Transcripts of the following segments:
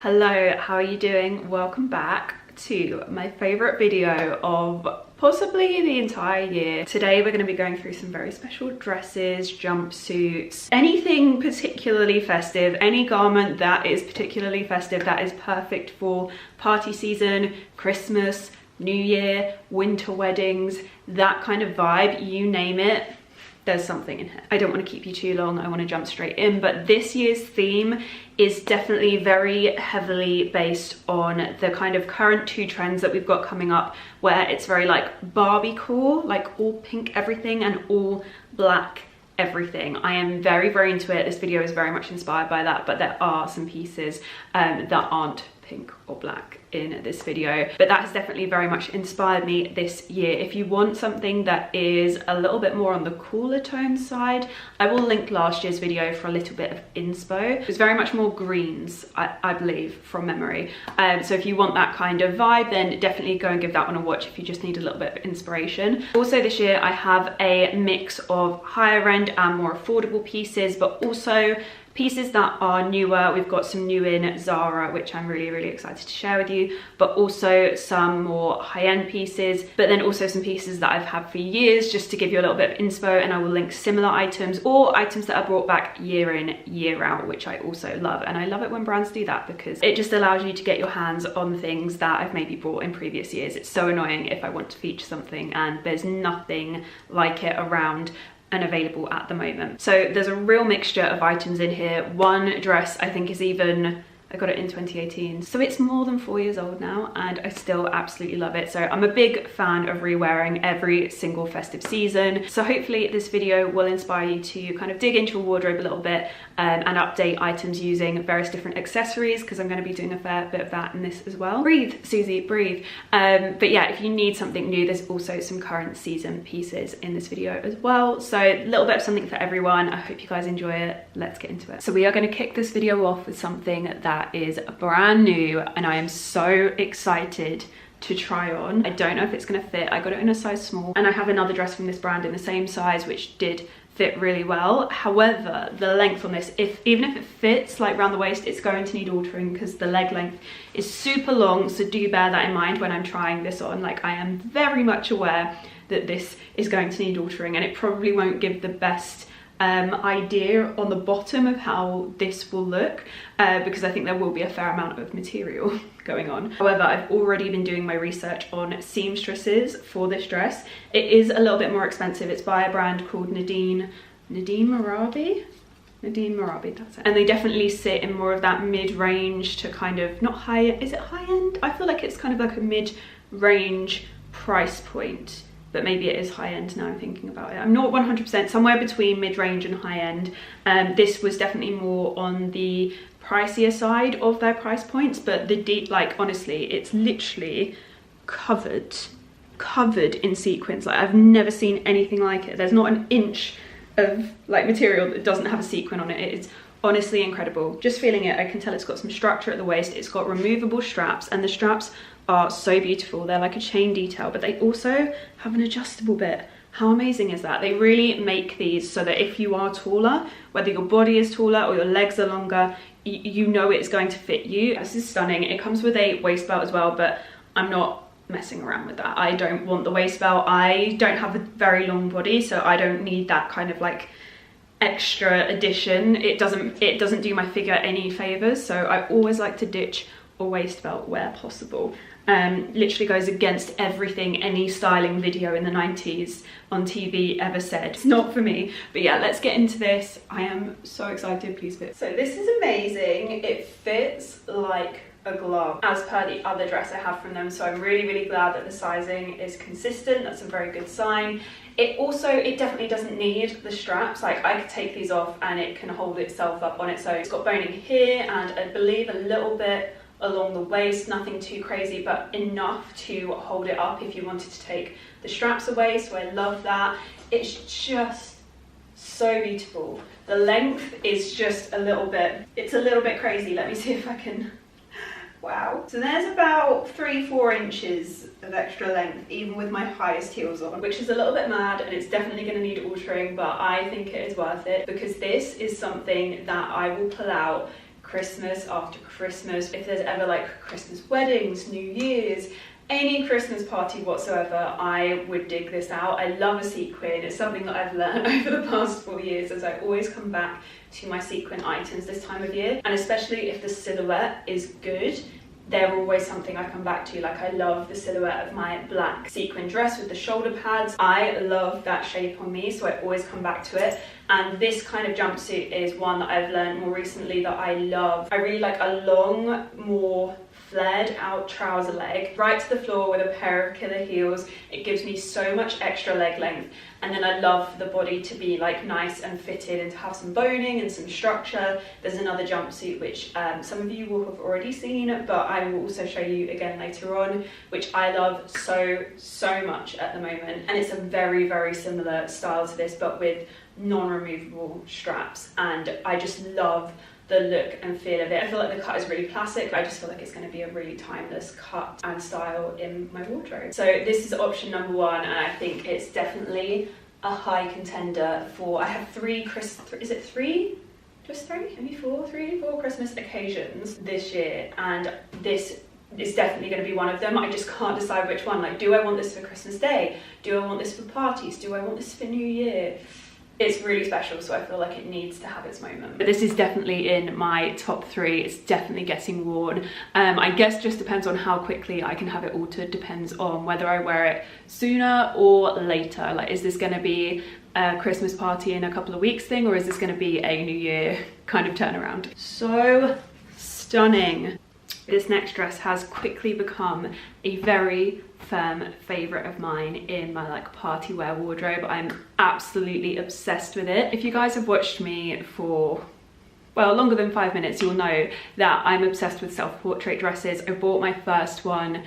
Hello, how are you doing? Welcome back to my favorite video of possibly the entire year. Today we're going to be going through some very special dresses, jumpsuits, anything particularly festive, any garment that is particularly festive that is perfect for party season, Christmas, New Year, winter weddings, that kind of vibe, you name it. There's something in here. I don't want to keep you too long, I want to jump straight in, but this year's theme is definitely very heavily based on the kind of current two trends that we've got coming up, where it's very like Barbie core, like all pink everything and all black everything. I am very into it. This video is very much inspired by that, but there are some pieces that aren't pink or black in this video, but that has definitely very much inspired me this year. If you want something that is a little bit more on the cooler tone side, I will link last year's video for a little bit of inspo. It was very much more greens, I believe, from memory. So if you want that kind of vibe, then definitely go and give that one a watch if you just need a little bit of inspiration. Also this year I have a mix of higher end and more affordable pieces, but also pieces that are newer. We've got some new in ZARA, which I'm really excited to share with you, but also some more high-end pieces, but then also some pieces that I've had for years, just to give you a little bit of inspo. And I will link similar items or items that are brought back year in, year out, which I also love. And I love it when brands do that because it just allows you to get your hands on things that I've maybe bought in previous years. It's so annoying if I want to feature something and there's nothing like it around and available at the moment. So there's a real mixture of items in here. One dress I think is even, I got it in 2018, so it's more than 4 years old now, and I still absolutely love it. So I'm a big fan of re-wearing every single festive season. So hopefully this video will inspire you to kind of dig into your wardrobe a little bit and update items using various different accessories, because I'm going to be doing a fair bit of that in this as well. Breathe, Susie, breathe. But yeah, if you need something new, there's also some current season pieces in this video as well. So a little bit of something for everyone. I hope you guys enjoy it. Let's get into it. So we are going to kick this video off with something that is brand new and I am so excited to try on. I don't know if it's going to fit. I got it in a size small, and I have another dress from this brand in the same size which did fit really well. However, the length on this, even if it fits like around the waist, it's going to need altering because the leg length is super long. So do bear that in mind when I'm trying this on. Like, I am very much aware that this is going to need altering, and it probably won't give the best idea on the bottom of how this will look, because I think there will be a fair amount of material going on. However, I've already been doing my research on seamstresses for this dress. It is a little bit more expensive. It's by a brand called Nadine Marabi, that's it. And they definitely sit in more of that mid-range to kind of, not high, is it high-end? I feel like it's kind of like a mid-range price point, but maybe it is high-end now I'm thinking about it. I'm not 100%, somewhere between mid-range and high-end. This was definitely more on the pricier side of their price points, but the deep, like, honestly, it's literally covered in sequins. Like, I've never seen anything like it. There's not an inch of like material that doesn't have a sequin on it. It's honestly incredible. Just feeling it, I can tell it's got some structure at the waist. It's got removable straps, and the straps are so beautiful. They're like a chain detail, but they also have an adjustable bit. How amazing is that? They really make these so that if you are taller, whether your body is taller or your legs are longer, you know it's going to fit you. This is stunning. It comes with a waist belt as well, but I'm not messing around with that. I don't want the waist belt. I don't have a very long body, so I don't need that kind of like extra addition. It doesn't do my figure any favors, so I always like to ditch a waist belt where possible. Literally goes against everything any styling video in the 90s on TV ever said. It's not for me. But yeah, let's get into this. I am so excited. Please fit. So this is amazing. It fits like a glove as per the other dress I have from them, so I'm really glad that the sizing is consistent. That's a very good sign. It definitely doesn't need the straps. Like, I could take these off and it can hold itself up on its own. It's got boning here and I believe a little bit along the waist, nothing too crazy, but enough to hold it up if you wanted to take the straps away. So I love that. It's just so beautiful. The length is just a little bit crazy. Let me see if I can, wow. So there's about 3-4 inches of extra length, even with my highest heels on, which is a little bit mad, and it's definitely going to need altering, but I think it is worth it because this is something that I will pull out Christmas after Christmas. If there's ever like Christmas weddings, New Year's, any Christmas party whatsoever, I would dig this out. I love a sequin. It's something that I've learned over the past 4 years, as I always come back to my sequin items this time of year. And especially if the silhouette is good, they're always something I come back to. Like, I love the silhouette of my black sequin dress with the shoulder pads. I love that shape on me, so I always come back to it. And this kind of jumpsuit is one that I've learned more recently that I love. I really like a long, more flared out trouser leg right to the floor with a pair of killer heels. It gives me so much extra leg length, and then I love the body to be like nice and fitted and to have some boning and some structure. There's another jumpsuit which some of you will have already seen, but I will also show you again later on, which I love so much at the moment. And it's a very similar style to this, but with non-removable straps, and I just love the look and feel of it. I feel like the cut is really classic. I just feel like it's going to be a really timeless cut and style in my wardrobe. So this is option number one, and I think it's definitely a high contender for, I have is it three? Just three? Maybe four? 3, 4 Christmas occasions this year, and this is definitely going to be one of them. I just can't decide which one. Like, do I want this for Christmas Day? Do I want this for parties? Do I want this for New Year? It's really special, so I feel like it needs to have its moment. But this is definitely in my top 3. It's definitely getting worn. I guess just depends on how quickly I can have it altered, depends on whether I wear it sooner or later. Like, is this going to be a Christmas party in a couple of weeks thing, or is this going to be a New Year kind of turnaround? So stunning. This next dress has quickly become a very firm favourite of mine in my like party wear wardrobe. I'm absolutely obsessed with it. If you guys have watched me for, well, longer than 5 minutes, you'll know that I'm obsessed with self-portrait dresses. I bought my first one,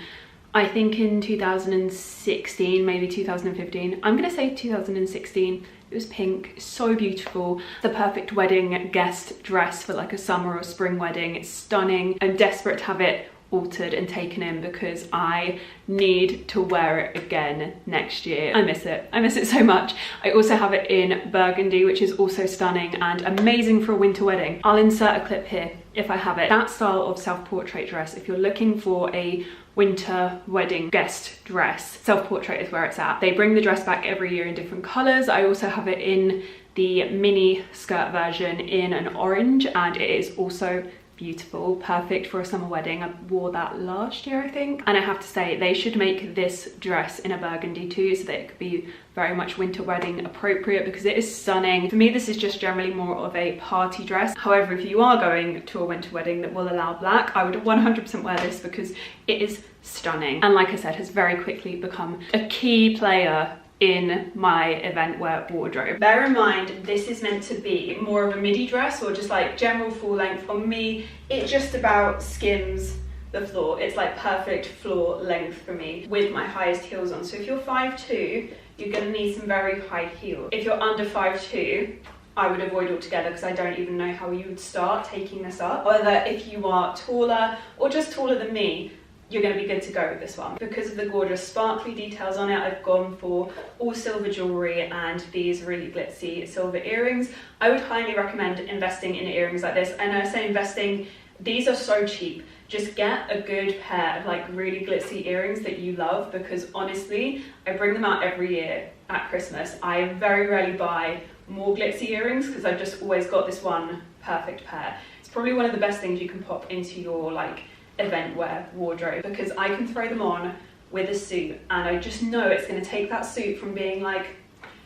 I think in 2016, maybe 2015. I'm gonna say 2016. It was pink, so beautiful. The perfect wedding guest dress for like a summer or spring wedding. It's stunning. I'm desperate to have it altered and taken in because I need to wear it again next year. I miss it so much. I also have it in burgundy, which is also stunning and amazing for a winter wedding. I'll insert a clip here if I have it. That style of self-portrait dress, if you're looking for a winter wedding guest dress, self-portrait is where it's at. They bring the dress back every year in different colors. I also have it in the mini skirt version in an orange, and it is also beautiful, perfect for a summer wedding. I wore that last year, I think. And I have to say, they should make this dress in a burgundy too, so that it could be very much winter wedding appropriate, because it is stunning. For me, this is just generally more of a party dress. However, if you are going to a winter wedding that will allow black, I would 100% wear this because it is stunning. And like I said, has very quickly become a key player in my event wear wardrobe. Bear in mind, this is meant to be more of a midi dress or just like general full length. On me, it just about skims the floor. It's like perfect floor length for me with my highest heels on. So if you're 5'2", you're gonna need some very high heels. If you're under 5'2", I would avoid altogether because I don't even know how you would start taking this up. However, if you are taller or just taller than me, you're going to be good to go with this one. Because of the gorgeous sparkly details on it, I've gone for all silver jewellery and these really glitzy silver earrings. I would highly recommend investing in earrings like this. And I say investing, these are so cheap. Just get a good pair of like really glitzy earrings that you love, because honestly, I bring them out every year at Christmas. I very rarely buy more glitzy earrings because I've just always got this one perfect pair. It's probably one of the best things you can pop into your like event wear wardrobe, because I can throw them on with a suit and I just know it's going to take that suit from being like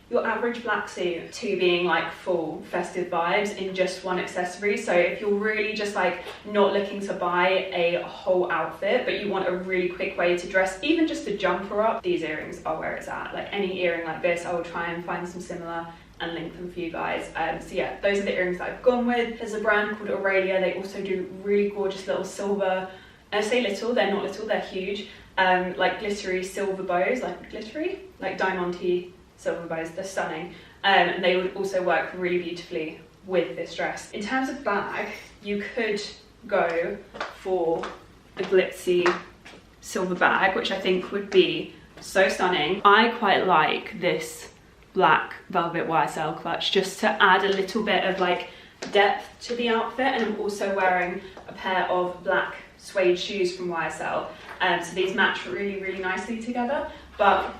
your average black suit to being like full festive vibes in just one accessory. So if you're really just like not looking to buy a whole outfit, but you want a really quick way to dress, even just a jumper up, these earrings are where it's at. Like any earring like this, I will try and find some similar and link them for you guys. So yeah, those are the earrings that I've gone with. There's a brand called Aurelia. They also do really gorgeous little silver, I say little, they're not little, they're huge, like glittery silver bows, like glittery, like diamante silver bows. They're stunning, and they would also work really beautifully with this dress. In terms of bag, you could go for a glitzy silver bag, which I think would be so stunning. I quite like this black velvet YSL clutch, just to add a little bit of like depth to the outfit, and I'm also wearing a pair of black suede shoes from YSL. So these match really, really nicely together. But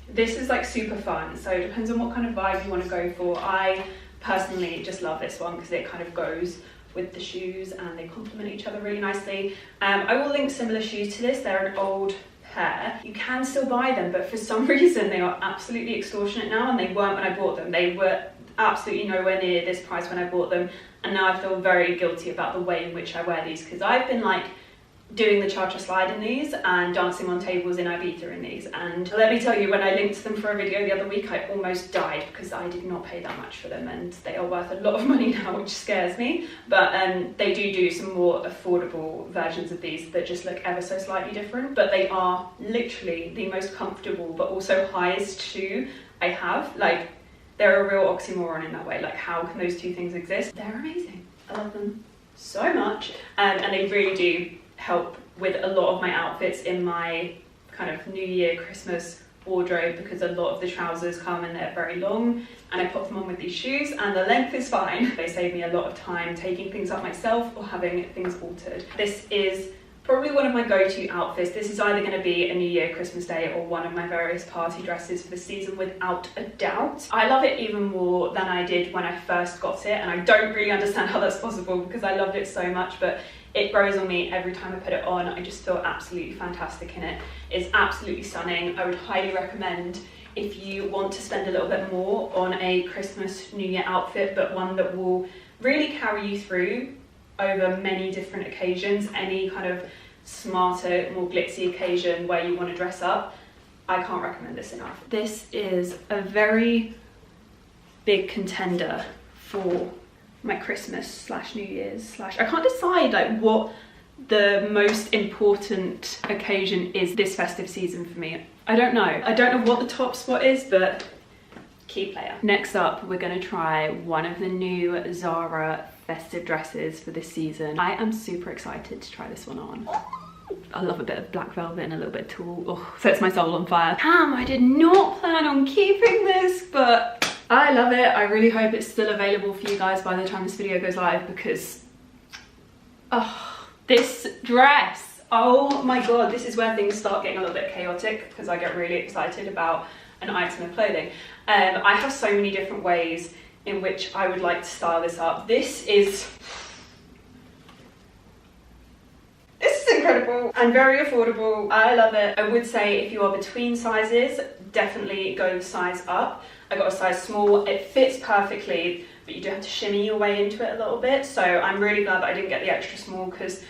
this is like super fun, so it depends on what kind of vibe you want to go for. I personally just love this one because it kind of goes with the shoes and they complement each other really nicely. I will link similar shoes to this. They're an old pair. You can still buy them, but for some reason they are absolutely extortionate now, and they weren't when I bought them. They were absolutely nowhere near this price when I bought them, and now I feel very guilty about the way in which I wear these, because I've been like doing the cha-cha slide in these and dancing on tables in Ibiza in these, and let me tell you, when I linked them for a video the other week, I almost died because I did not pay that much for them, and they are worth a lot of money now, which scares me. But they do some more affordable versions of these that just look ever so slightly different, but they are literally the most comfortable but also highest shoe I have. Like, they're a real oxymoron in that way. Like, how can those two things exist? They're amazing. I love them so much, and they really do help with a lot of my outfits in my kind of New Year, Christmas wardrobe, because a lot of the trousers come and they're very long, and I pop them on with these shoes and the length is fine. They save me a lot of time taking things up myself or having things altered. This is probably one of my go-to outfits. This is either going to be a New Year, Christmas Day, or one of my various party dresses for the season, without a doubt. I love it even more than I did when I first got it, and I don't really understand how that's possible because I loved it so much, but it grows on me every time I put it on. I just feel absolutely fantastic in it. It's absolutely stunning. I would highly recommend, if you want to spend a little bit more on a Christmas, New Year outfit, but one that will really carry you through over many different occasions, any kind of smarter, more glitzy occasion where you want to dress up, I can't recommend this enough. This is a very big contender for my Christmas / New Year's / I can't decide like what the most important occasion is this festive season for me. I don't know what the top spot is, but key player. Next up, we're gonna try one of the new ZARA festive dresses for this season. I am super excited to try this one on. I love a bit of black velvet and a little bit of tulle. Oh, sets my soul on fire. Damn, I did not plan on keeping this, but I love it. I really hope it's still available for you guys by the time this video goes live, because oh, this dress, oh my god, this is where things start getting a little bit chaotic because I get really excited about an item of clothing. I have so many different ways in which I would like to style this up. This is incredible and very affordable. I love it. I would say if you are between sizes, definitely go the size up. I got a size small. It fits perfectly, but you do have to shimmy your way into it a little bit. So I'm really glad that I didn't get the extra small, because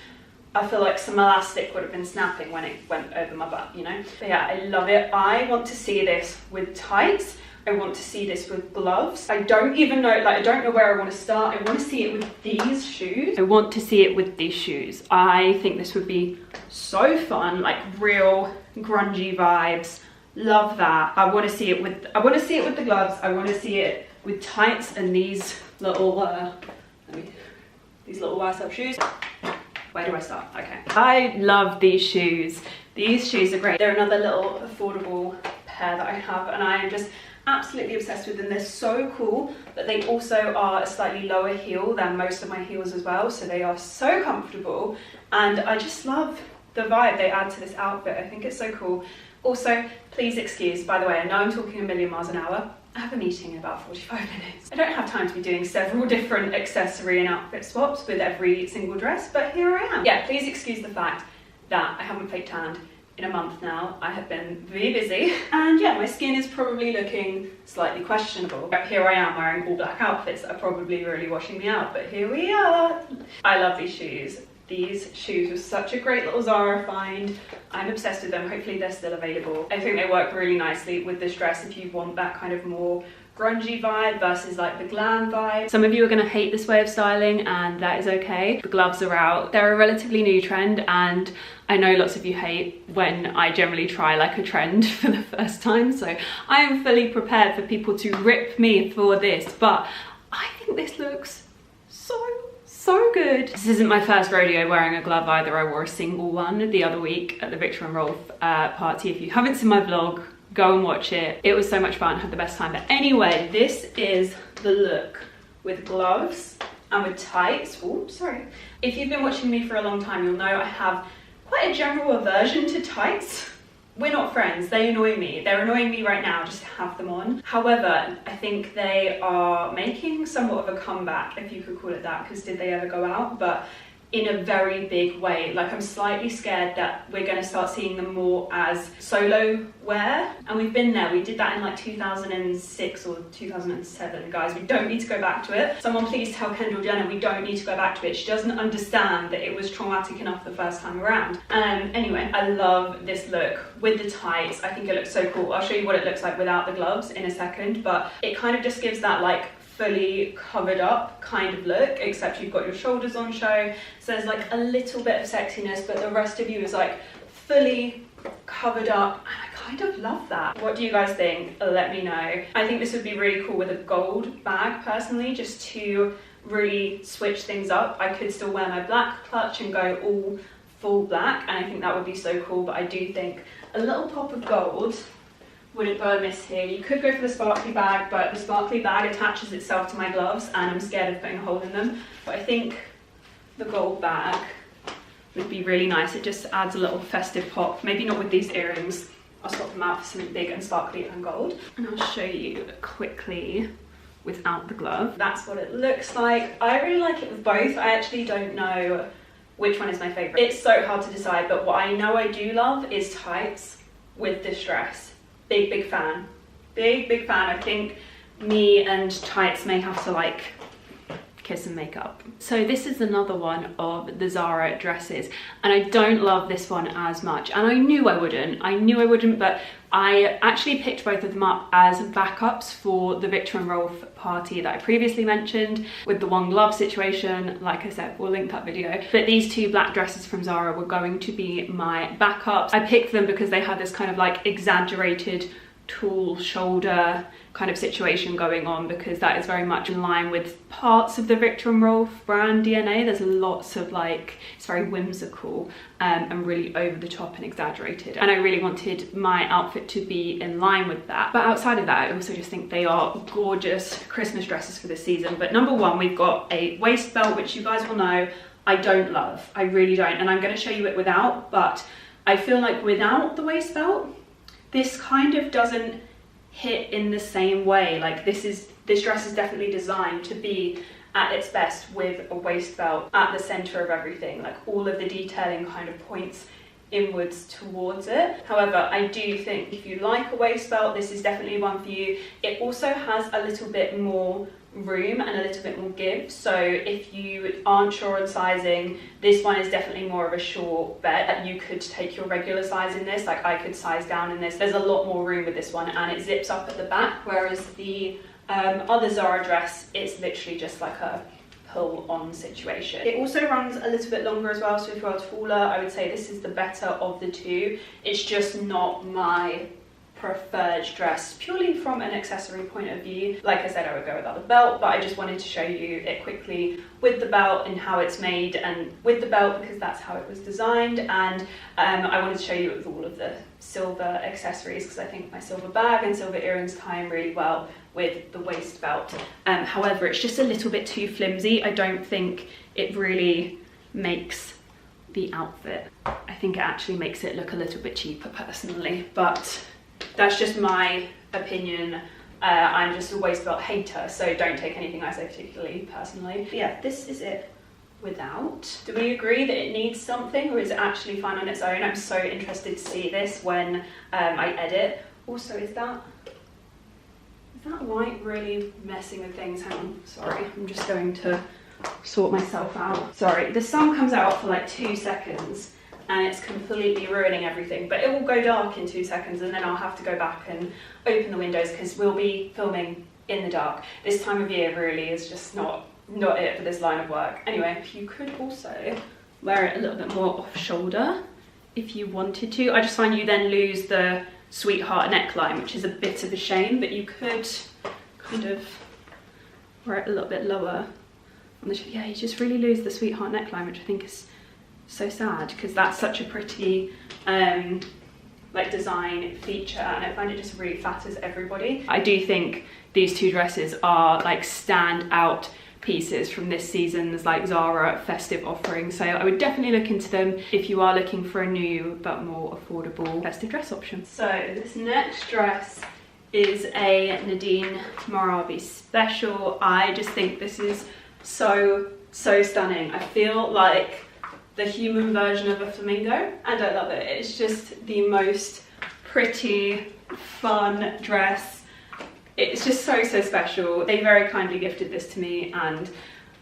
I feel like some elastic would have been snapping when it went over my butt, you know? But yeah, I love it. I want to see this with tights. I want to see this with gloves. I don't even know, like, I don't know where I want to start. I want to see it with these shoes. I want to see it with these shoes. I think this would be so fun, like real grungy vibes. Love that. I want to see it with the gloves. I want to see it with tights and these little YSL shoes. Where do I start? Okay. I love these shoes. These shoes are great. They're another little affordable pair that I have, and I am just absolutely obsessed with them. They're so cool, but they also are a slightly lower heel than most of my heels as well, so they are so comfortable, and I just love the vibe they add to this outfit. I think it's so cool. Also, please excuse, by the way, I know I'm talking a million miles an hour. I have a meeting in about 45 minutes. I don't have time to be doing several different accessory and outfit swaps with every single dress, but here I am. Yeah, please excuse the fact that I haven't fake tanned in a month now. I have been really busy, and yeah, my skin is probably looking slightly questionable. But here I am wearing all black outfits that are probably really washing me out, but here we are. I love these shoes. These shoes were such a great little ZARA find. I'm obsessed with them. Hopefully they're still available. I think they work really nicely with this dress if you want that kind of more grungy vibe versus like the glam vibe. Some of you are going to hate this way of styling, and that is okay. The gloves are out. They're a relatively new trend, and I know lots of you hate when I generally try like a trend for the first time, so I am fully prepared for people to rip me for this, but I think this looks so good. This isn't my first rodeo wearing a glove either. I wore a single one the other week at the Victor and Rolf party. If you haven't seen my vlog, go and watch it. It was so much fun, had the best time. But anyway, this is the look with gloves and with tights. Oh, sorry. If you've been watching me for a long time, you'll know I have quite a general aversion to tights. We're not friends, they annoy me. They're annoying me right now just to have them on. However, I think they are making somewhat of a comeback, if you could call it that, because did they ever go out? But in a very big way. Like, I'm slightly scared that we're going to start seeing them more as solo wear, and we've been there. We did that in like 2006 or 2007, guys. We don't need to go back to it. Someone please tell Kendall Jenner we don't need to go back to it. She doesn't understand that it was traumatic enough the first time around. Anyway, I love this look with the tights. I think it looks so cool. I'll show you what it looks like without the gloves in a second, but it kind of just gives that like fully covered up kind of look, except you've got your shoulders on show, so there's like a little bit of sexiness, but the rest of you is like fully covered up, and I kind of love that. What do you guys think? Let me know. I think this would be really cool with a gold bag personally, just to really switch things up. I could still wear my black clutch and go all full black, and I think that would be so cool, but I do think a little pop of gold wouldn't go amiss here. You could go for the sparkly bag, but the sparkly bag attaches itself to my gloves and I'm scared of putting a hole in them. But I think the gold bag would be really nice. It just adds a little festive pop. Maybe not with these earrings. I'll swap them out for something big and sparkly and gold. And I'll show you quickly without the glove. That's what it looks like. I really like it with both. I actually don't know which one is my favorite. It's so hard to decide, but what I know I do love is tights with this dress. Big fan. Big fan. I think me and tights may have to like kiss and make up. So this is another one of the Zara dresses, and I don't love this one as much, and I knew I wouldn't, but I actually picked both of them up as backups for the Victor and Rolf party that I previously mentioned with the one glove situation. Like I said, we'll link that video, but these two black dresses from Zara were going to be my backups. I picked them because they had this kind of like exaggerated tall shoulder kind of situation going on, because that is very much in line with parts of the Victor and Rolf brand DNA. There's lots of like, it's very whimsical and really over the top and exaggerated, and I really wanted my outfit to be in line with that. But outside of that, I also just think they are gorgeous Christmas dresses for this season. But number one, we've got a waist belt, which you guys will know I don't love. I really don't, and I'm going to show you it without, but I feel like without the waist belt, this kind of doesn't hit in the same way. Like this dress is definitely designed to be at its best with a waist belt at the center of everything. Like all of the detailing kind of points inwards towards it. However, I do think if you like a waist belt, this is definitely one for you. It also has a little bit more room and a little bit more give, so if you aren't sure on sizing, this one is definitely more of a sure bet. You could take your regular size in this, like I could size down in this. There's a lot more room with this one, and it zips up at the back, whereas the other Zara dress, it's literally just like a pull on situation. It also runs a little bit longer as well, so if you're taller, I would say this is the better of the two. It's just not my preferred dress purely from an accessory point of view. Like I said, I would go without the belt, but I just wanted to show you it quickly with the belt and how it's made, and with the belt because that's how it was designed, and I wanted to show you it with all of the silver accessories because I think my silver bag and silver earrings tie in really well with the waist belt. However, it's just a little bit too flimsy. I don't think it really makes the outfit. I think it actually makes it look a little bit cheaper personally, but that's just my opinion. I'm just a waist belt hater, so don't take anything I say particularly personally. But yeah, this is it without. Do we agree that it needs something, or is it actually fine on its own? I'm so interested to see this when I edit. Also, is that light really messing with things? Hang on, sorry, I'm just going to sort myself out. Sorry, the sun comes out for like 2 seconds and it's completely ruining everything, but it will go dark in 2 seconds and then I'll have to go back and open the windows because we'll be filming in the dark. This time of year really is just not it for this line of work. Anyway, you could also wear it a little bit more off shoulder if you wanted to. I just find you then lose the sweetheart neckline, which is a bit of a shame, but you could kind of wear it a little bit lower on the, yeah, you just really lose the sweetheart neckline, which I think is so sad because that's such a pretty like design feature, and I find it just really flatters everybody. I do think these two dresses are like stand out pieces from this season's like ZARA festive offering, so I would definitely look into them if you are looking for a new but more affordable festive dress option. So this next dress is a Nadine Moravi special. I just think this is so stunning. I feel like the human version of a flamingo, and I love it. It's just the most pretty, fun dress. It's just so special. They very kindly gifted this to me and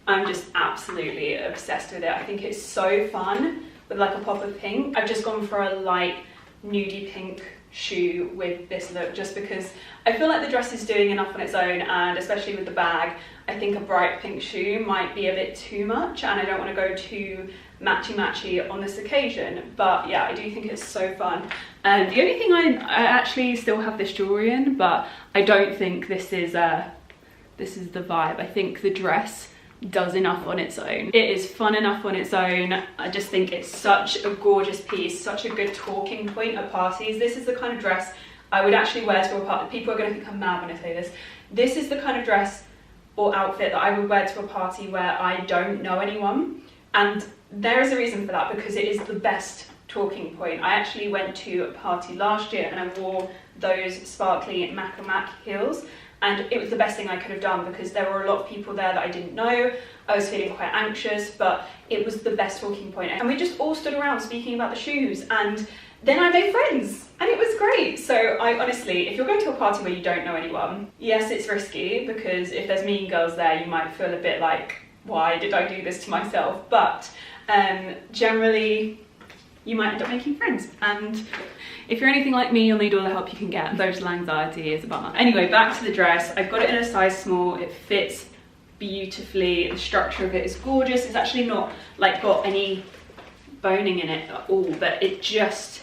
I'm just absolutely obsessed with it. I think it's so fun with like a pop of pink. I've just gone for a light nudie pink shoe with this look just because I feel like the dress is doing enough on its own, and especially with the bag, I think a bright pink shoe might be a bit too much and I don't want to go too matchy on this occasion. But yeah, I do think it's so fun. The only thing I actually still have this jewelry in, but I don't think this is the vibe. I think the dress does enough on its own. It is fun enough on its own. I just think it's such a gorgeous piece, such a good talking point at parties. This is the kind of dress I would actually wear to a party. People are going to think I'm mad when I say this. This is the kind of dress or outfit that I would wear to a party where I don't know anyone, and there is a reason for that, because it is the best talking point. I actually went to a party last year and I wore those sparkly Mac heels, and it was the best thing I could have done because there were a lot of people there that I didn't know. I was feeling quite anxious, but it was the best talking point. And we just all stood around speaking about the shoes, and then I made friends and it was great. So I honestly, if you're going to a party where you don't know anyone, yes, it's risky because if there's mean girls there, you might feel a bit like, why did I do this to myself? But generally, you might end up making friends, and if you're anything like me, you'll need all the help you can get. Social anxiety is a bummer. Anyway, back to the dress. I've got it in a size small. It fits beautifully. The structure of it is gorgeous. It's actually not like got any boning in it at all, but it just,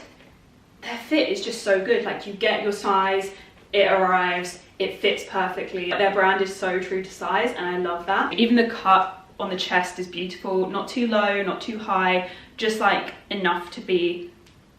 their fit is just so good. Like, you get your size, it arrives, it fits perfectly. Their brand is so true to size, and I love that. Even the cut on the chest is beautiful, not too low, not too high, just like enough to be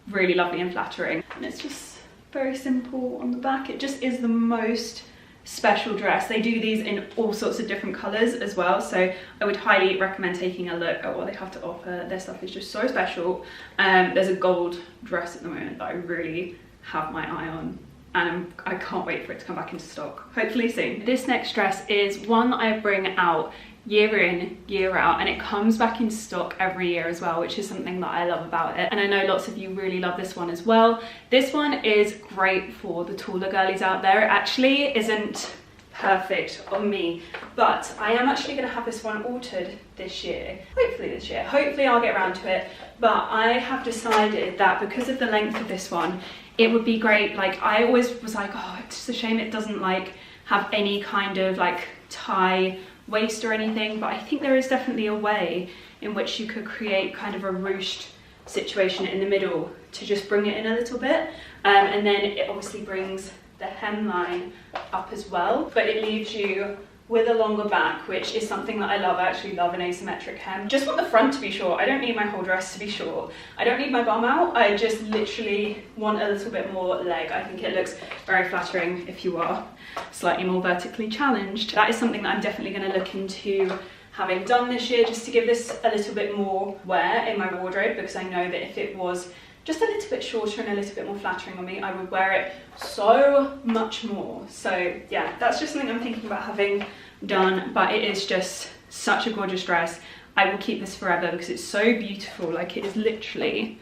really lovely and flattering. And it's just very simple on the back. It just is the most special dress. They do these in all sorts of different colors as well, so I would highly recommend taking a look at what they have to offer. Their stuff is just so special. There's a gold dress at the moment that I really have my eye on, and I can't wait for it to come back into stock, hopefully soon. This next dress is one that I bring out year in, year out, and it comes back in stock every year as well, which is something that I love about it. And I know lots of you really love this one as well. This one is great for the taller girlies out there. It actually isn't perfect on me, but I am actually going to have this one altered this year, hopefully this year. Hopefully I'll get around to it, but I have decided that because of the length of this one, it would be great. Like, I always was like, oh, it's just a shame it doesn't like have any kind of like tie waist or anything, but I think there is definitely a way in which you could create kind of a ruched situation in the middle to just bring it in a little bit, and then it obviously brings the hemline up as well, but it leaves you with a longer back, which is something that I love. I actually love an asymmetric hem. Just want the front to be short. I don't need my whole dress to be short. I don't need my bum out. I just literally want a little bit more leg. I think it looks very flattering if you are slightly more vertically challenged. That is something that I'm definitely going to look into having done this year, just to give this a little bit more wear in my wardrobe, because I know that if it was just a little bit shorter and a little bit more flattering on me, I would wear it so much more. So yeah, that's just something I'm thinking about having done, but it is just such a gorgeous dress. I will keep this forever because it's so beautiful. Like, it is literally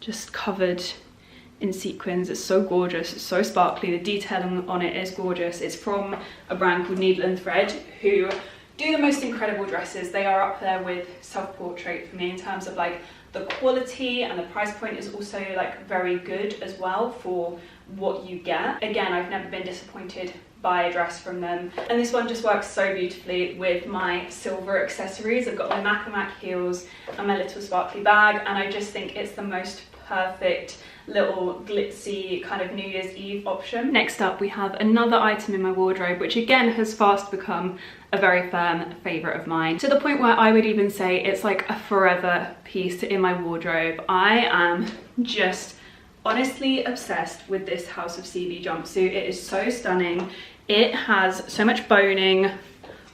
just covered in sequins. It's so gorgeous, it's so sparkly. The detailing on it is gorgeous. It's from a brand called Needle and Thread, who do the most incredible dresses. They are up there with Self-Portrait for me in terms of like the quality, and the price point is also like very good as well for what you get. Again, I've never been disappointed by a dress from them, and this one just works so beautifully with my silver accessories. I've got my Mac heels and my little sparkly bag, and I just think it's the most perfect little glitzy kind of New Year's Eve option. Next up, we have another item in my wardrobe, which again has fast become a very firm favourite of mine, to the point where I would even say it's like a forever piece in my wardrobe. I am just honestly obsessed with this House of CB jumpsuit. It is so stunning. It has so much boning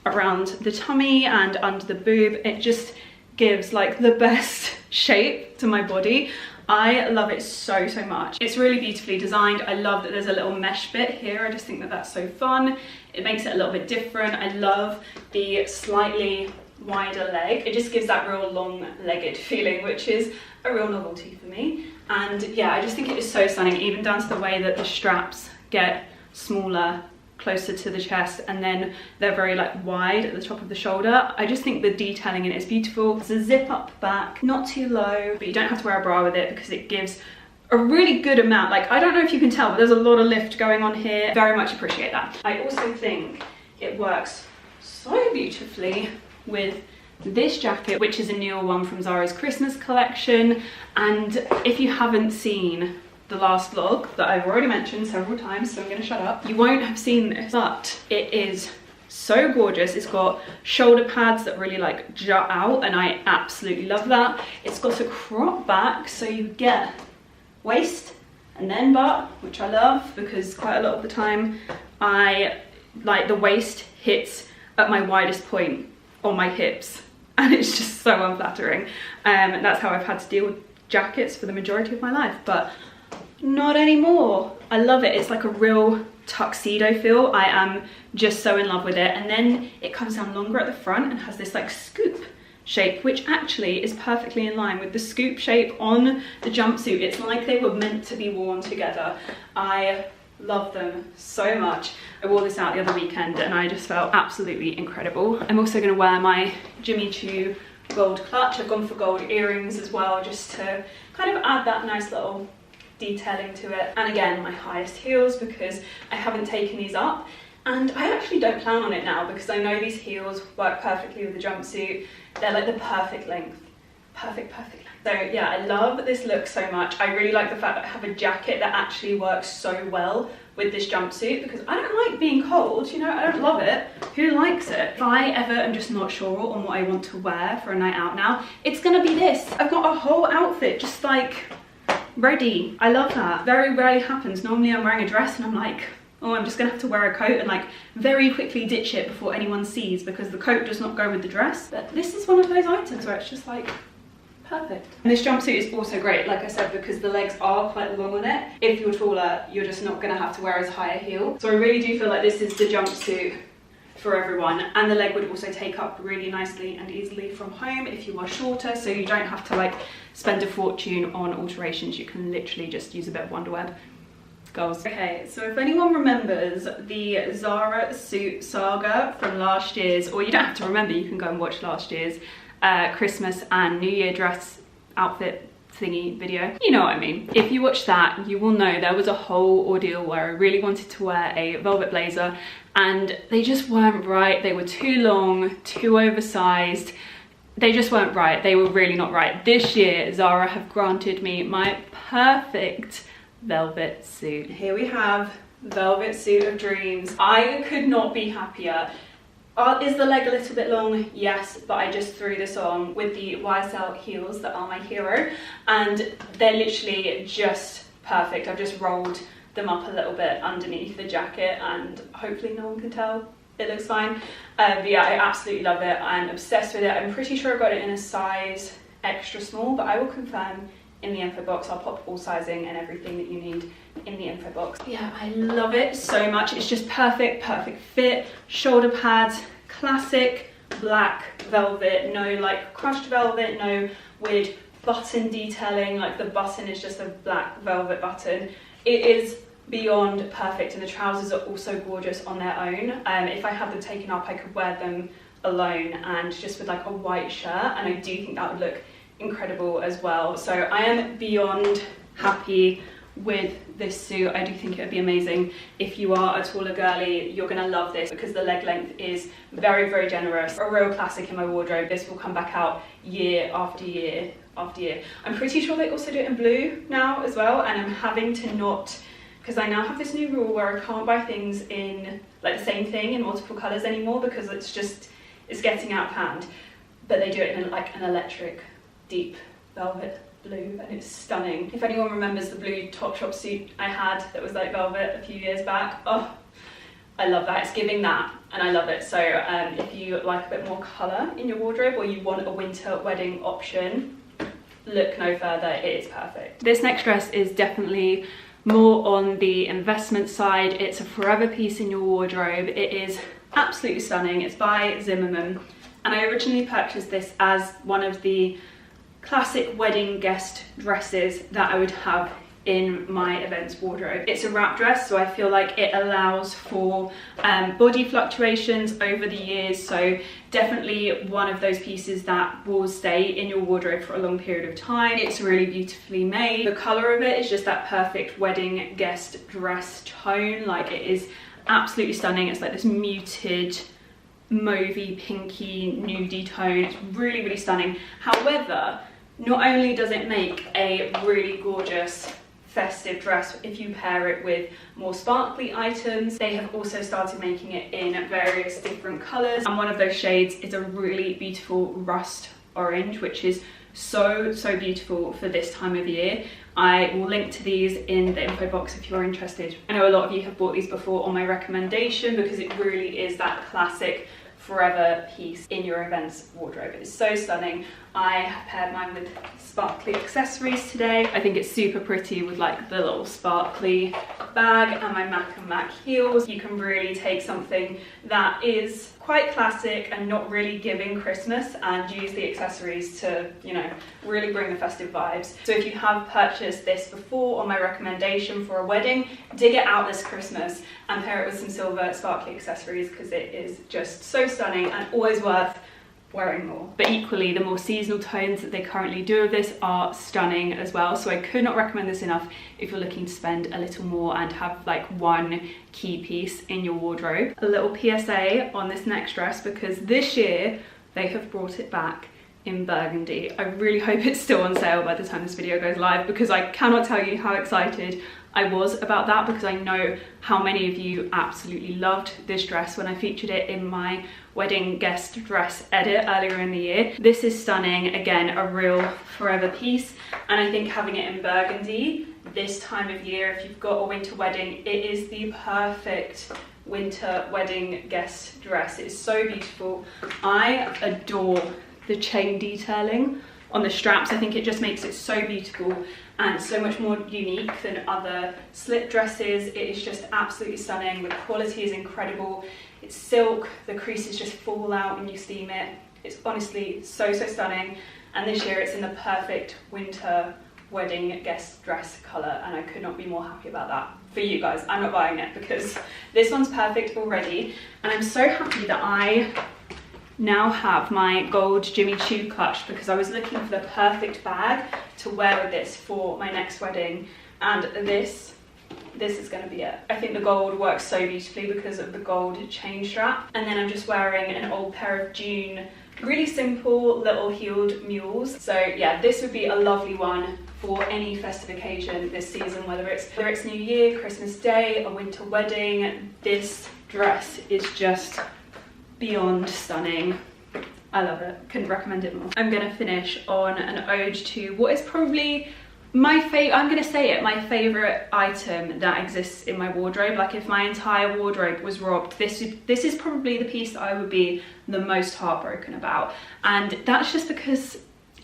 around the tummy and under the boob. It just gives like the best shape to my body. I love it so much. It's really beautifully designed. I love that there's a little mesh bit here. I just think that that's so fun. It makes it a little bit different. I love the slightly wider leg. It just gives that real long-legged feeling, which is a real novelty for me. And yeah, I just think it is so stunning, even down to the way that the straps get smaller, closer to the chest, and then they're very like wide at the top of the shoulder. I just think the detailing in it is beautiful. It's a zip up back, not too low, but you don't have to wear a bra with it because it gives a really good amount. Like, I don't know if you can tell, but there's a lot of lift going on here. Very much appreciate that. I also think it works so beautifully with this jacket, which is a newer one from Zara's Christmas collection. And if you haven't seen the last vlog that I've already mentioned several times, so I'm gonna shut up, you won't have seen this, but it is so gorgeous. It's got shoulder pads that really like jut out, and I absolutely love that. It's got a crop back, so you get waist and then butt, which I love because quite a lot of the time I like the waist hits at my widest point on my hips, and it's just so unflattering. And that's how I've had to deal with jackets for the majority of my life, but not anymore. I love it. It's like a real tuxedo feel. I am just so in love with it. And then it comes down longer at the front and has this like scoop shape, which actually is perfectly in line with the scoop shape on the jumpsuit. It's like they were meant to be worn together. I love them so much. I wore this out the other weekend and I just felt absolutely incredible. I'm also going to wear my Jimmy Choo gold clutch. I've gone for gold earrings as well, just to kind of add that nice little detailing to it. And again, my highest heels, because I haven't taken these up, and I actually don't plan on it now because I know these heels work perfectly with the jumpsuit. They're like the perfect length. Perfect length. So yeah, I love this look so much. I really like the fact that I have a jacket that actually works so well with this jumpsuit, because I don't like being cold, you know, I don't love it. Who likes it? If I ever am just not sure on what I want to wear for a night out now, it's gonna be this. I've got a whole outfit just like ready. I love that. Very rarely happens. Normally I'm wearing a dress and I'm like, oh, I'm just gonna have to wear a coat and like very quickly ditch it before anyone sees because the coat does not go with the dress. But this is one of those items where it's just like perfect. And this jumpsuit is also great, like I said, because the legs are quite long on it. If you're taller, you're just not gonna have to wear as high a heel. So I really do feel like this is the jumpsuit for everyone, and the leg would also take up really nicely and easily from home if you are shorter, so you don't have to like spend a fortune on alterations. You can literally just use a bit of Wonderweb. Goals. Okay, so if anyone remembers the Zara suit saga from last year's, or you don't have to remember, you can go and watch last year's Christmas and New Year dress outfit thingy video, you know what I mean. If you watch that, you will know there was a whole ordeal where I really wanted to wear a velvet blazer and they just weren't right. They were too long, too oversized. They just weren't right. They were really not right. This year, Zara have granted me my perfect velvet suit. Here we have velvet suit of dreams. I could not be happier. Is the leg a little bit long? Yes, but I just threw this on with the YSL heels that are my hero, and they're literally just perfect. I've just rolled them up a little bit underneath the jacket and hopefully no one can tell. It looks fine. But yeah, I absolutely love it. I'm obsessed with it. I'm pretty sure I got it in a size extra small, but I will confirm in the info box. I'll pop all sizing and everything that you need in the info box. Yeah, I love it so much. It's just perfect fit, shoulder pads, classic black velvet, no like crushed velvet, no weird button detailing, like the button is just a black velvet button. It is beyond perfect, and the trousers are also gorgeous on their own. If I had them taken up, I could wear them alone and just with like a white shirt, and I do think that would look incredible as well. So I am beyond happy with this suit. I do think it would be amazing. If you are a taller girly, you're gonna love this because the leg length is very generous. A real classic in my wardrobe. This will come back out year after year after year. I'm pretty sure they also do it in blue now as well, and I'm having to not, because I now have this new rule where I can't buy things in like the same thing in multiple colors anymore because it's getting out of hand. But they do it in like an electric deep velvet blue, and it's stunning. If anyone remembers the blue Topshop suit I had that was like velvet a few years back, oh, I love that. It's giving that, and I love it. So if you like a bit more colour in your wardrobe, or you want a winter wedding option, look no further, it is perfect. This next dress is definitely more on the investment side. It's a forever piece in your wardrobe. It is absolutely stunning. It's by Zimmermann, and I originally purchased this as one of the classic wedding guest dresses that I would have in my events wardrobe. It's a wrap dress, so I feel like it allows for body fluctuations over the years, so definitely one of those pieces that will stay in your wardrobe for a long period of time. It's really beautifully made. The colour of it is just that perfect wedding guest dress tone. Like, it is absolutely stunning. It's like this muted mauvey, pinky, nudie tone. It's really, really stunning. However, not only does it make a really gorgeous festive dress if you pair it with more sparkly items, they have also started making it in various different colours, and one of those shades is a really beautiful rust orange, which is so beautiful for this time of year. I will link to these in the info box if you're interested. I know a lot of you have bought these before on my recommendation, because it really is that classic forever piece in your events wardrobe. It's so stunning. I have paired mine with sparkly accessories today. I think it's super pretty with like the little sparkly bag and my Mac and Mac heels. You can really take something that is quite classic and not really giving Christmas and use the accessories to, you know, really bring the festive vibes. So if you have purchased this before on my recommendation for a wedding, dig it out this Christmas and pair it with some silver sparkly accessories, because it is just so stunning and always worth wearing more. But equally, the more seasonal tones that they currently do of this are stunning as well, so I could not recommend this enough if you're looking to spend a little more and have like one key piece in your wardrobe. A little PSA on this next dress, because this year they have brought it back in burgundy. I really hope it's still on sale by the time this video goes live, because I cannot tell you how excited I was about that, because I know how many of you absolutely loved this dress when I featured it in my wedding guest dress edit earlier in the year. This is stunning. Again, a real forever piece, and I think having it in burgundy this time of year, if you've got a winter wedding, it is the perfect winter wedding guest dress. It's so beautiful. I adore the chain detailing on the straps. I think it just makes it so beautiful and so much more unique than other slip dresses. It is just absolutely stunning. The quality is incredible. It's silk, the creases just fall out when you steam it. It's honestly so stunning, and this year it's in the perfect winter wedding guest dress colour, and I could not be more happy about that for you guys. I'm not buying it because this one's perfect already, and I'm so happy that I now have my gold Jimmy Choo clutch, because I was looking for the perfect bag to wear with this for my next wedding, and this is going to be it. I think the gold works so beautifully because of the gold chain strap, and then I'm just wearing an old pair of June really simple little heeled mules. So yeah, this would be a lovely one for any festive occasion this season, whether it's New Year, Christmas Day, a winter wedding. This dress is just beyond stunning. I love it. Couldn't recommend it more. I'm gonna finish on an ode to what is probably my favorite, I'm gonna say it, my favorite item that exists in my wardrobe. Like, if my entire wardrobe was robbed, this is probably the piece that I would be the most heartbroken about. And that's just because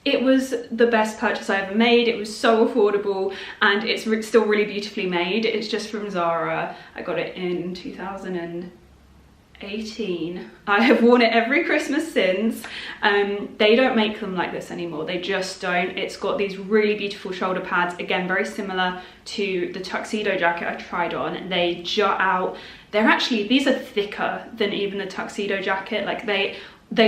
it was the best purchase I ever made. It was so affordable, and it's still really beautifully made. It's just from Zara. I got it in 2018. I have worn it every Christmas since. They don't make them like this anymore. They just don't. It's got these really beautiful shoulder pads, again very similar to the tuxedo jacket I tried on. They jut out. These are thicker than even the tuxedo jacket. Like, they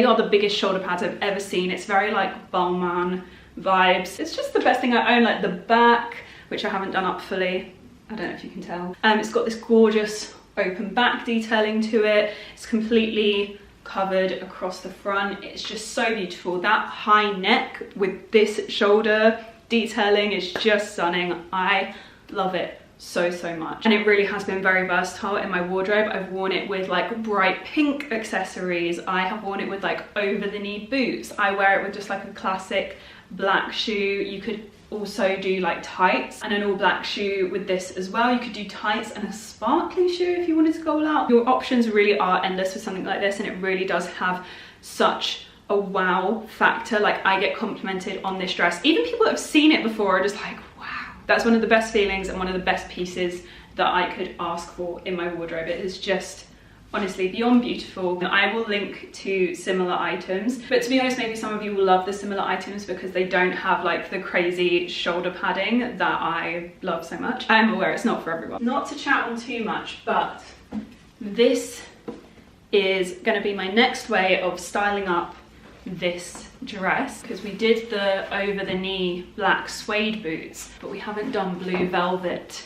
are the biggest shoulder pads I've ever seen. It's very like Balmain vibes. It's just the best thing I own. Like the back, which I haven't done up fully, I don't know if you can tell. It's got this gorgeous open back detailing to it. It's completely covered across the front. It's just so beautiful. That high neck with this shoulder detailing is just stunning. I love it so much, and it really has been very versatile in my wardrobe. I've worn it with like bright pink accessories. I have worn it with like over the knee boots. I wear it with just like a classic black shoe. You could also do like tights and an all black shoe with this as well. You could do tights and a sparkly shoe if you wanted to go all out. Your options really are endless for something like this, and it really does have such a wow factor. Like, I get complimented on this dress. Even people that have seen it before are just like, wow. That's one of the best feelings and one of the best pieces that I could ask for in my wardrobe. It is just honestly beyond beautiful. I will link to similar items, but to be honest, maybe some of you will love the similar items because they don't have like the crazy shoulder padding that I love so much. I am aware it's not for everyone. Not to chat on too much, but this is going to be my next way of styling up this dress, because we did the over the knee black suede boots, but we haven't done blue velvet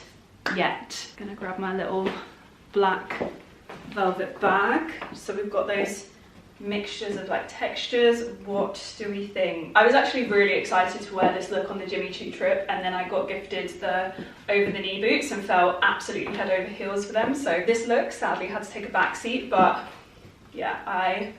yet. Gonna grab my little black velvet bag. So we've got those mixtures of like textures. What do we think? I was actually really excited to wear this look on the Jimmy Choo trip, and then I got gifted the over the knee boots and fell absolutely head over heels for them. So this look sadly had to take a back seat, but yeah, I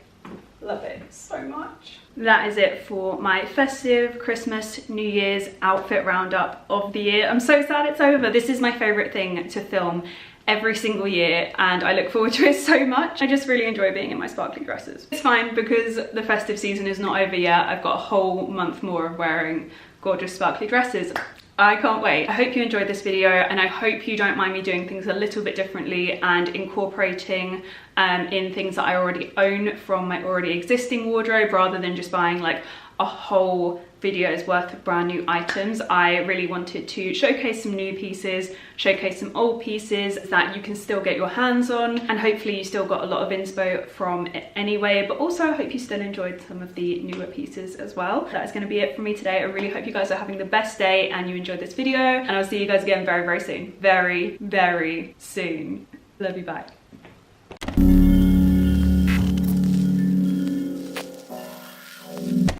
love it so much. That is it for my festive Christmas New Year's outfit roundup of the year. I'm so sad it's over. This is my favorite thing to film every single year, and I look forward to it so much. I just really enjoy being in my sparkly dresses. It's fine because the festive season is not over yet. I've got a whole month more of wearing gorgeous sparkly dresses. I can't wait. I hope you enjoyed this video, and I hope you don't mind me doing things a little bit differently and incorporating in things that I already own from my already existing wardrobe, rather than just buying like a whole video's worth of brand new items. I really wanted to showcase some new pieces, showcase some old pieces that you can still get your hands on, and hopefully you still got a lot of inspo from it anyway, but also I hope you still enjoyed some of the newer pieces as well. That is going to be it from me today. I really hope you guys are having the best day and you enjoyed this video, and I'll see you guys again very, very soon. Very, very soon. Love you, bye.